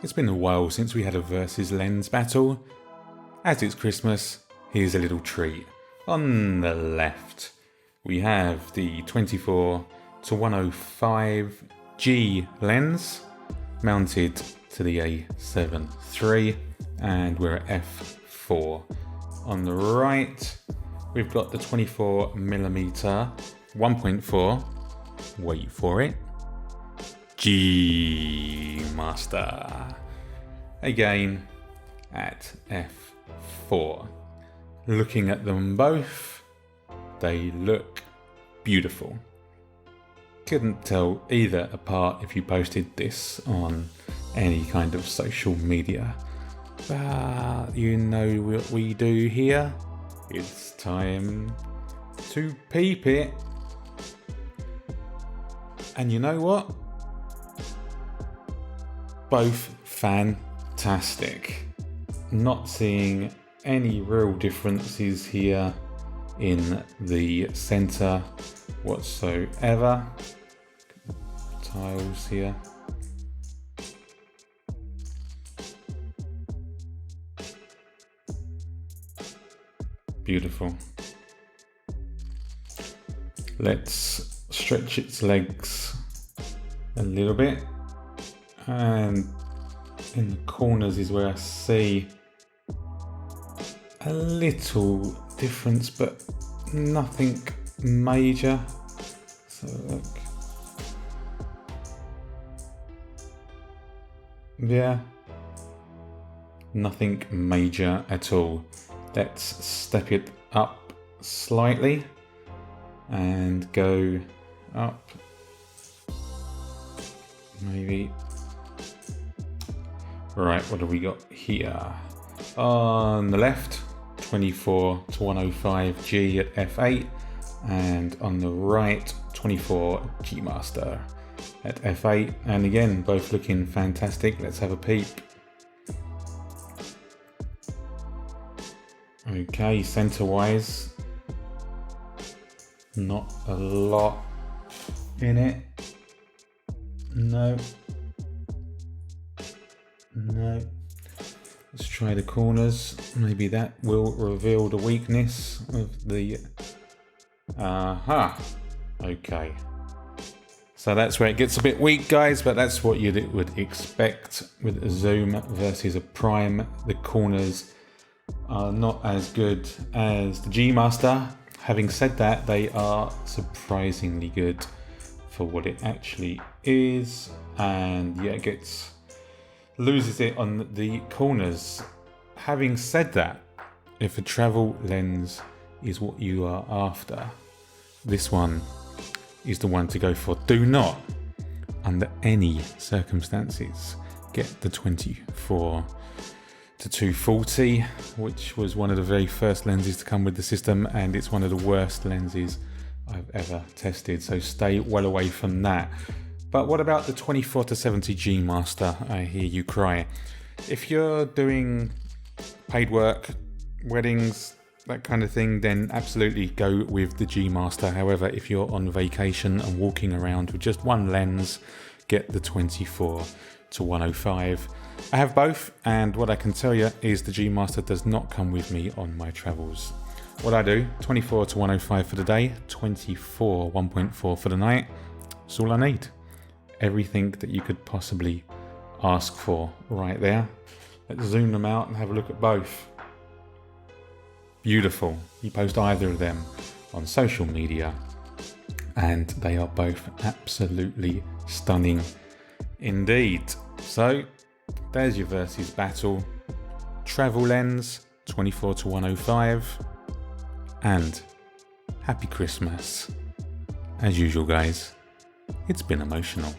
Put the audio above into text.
It's been a while since we had a versus lens battle. As it's Christmas, here's a little treat. On the left, we have the 24-105G lens mounted to the A7 III, and we're at f4. On the right, we've got the 24mm 1.4, wait for it, G Master, again at f4. Looking at them both, they look beautiful. Couldn't tell either apart if you posted this on any kind of social media. But you know what we do here. It's time to peep it. And you know what? Both fantastic. Not seeing any real differences here in the center whatsoever. Tiles here. Beautiful. Let's stretch its legs a little bit, and in the corners is where I see a little difference, but nothing major. So look, yeah, nothing major at all. Let's step it up slightly and go up maybe. Right, what have we got here? On the left, 24-105G at f8, and on the right, 24G Master at f8, and again, both looking fantastic. Let's have a peep. Okay, center-wise, not a lot in it. No. Let's try the corners. Maybe that will reveal the weakness of the... Okay. So that's where it gets a bit weak, guys, but that's what you would expect with a zoom versus a prime. The corners are not as good as the G Master. Having said that, they are surprisingly good for what it actually is, and yeah, it loses it on the corners. Having said that, if a travel lens is what you are after, this one is the one to go for. Do not, under any circumstances, get the 24-240, which was one of the very first lenses to come with the system, and it's one of the worst lenses I've ever tested, so stay well away from that. But what about the 24-70G Master? I hear you cry. If you're doing paid work, weddings, that kind of thing, then absolutely go with the G Master. However, if you're on vacation and walking around with just one lens, get the 24-105. I have both, and what I can tell you is the G Master does not come with me on my travels. What I do, 24-105 for the day, 24 1.4 for the night. That's all I need. Everything that you could possibly ask for right there. Let's zoom them out and have a look at both. Beautiful. You post either of them on social media and they are both absolutely stunning indeed. So there's your versus battle. Travel lens, 24-105, and happy Christmas. As usual, guys, it's been emotional.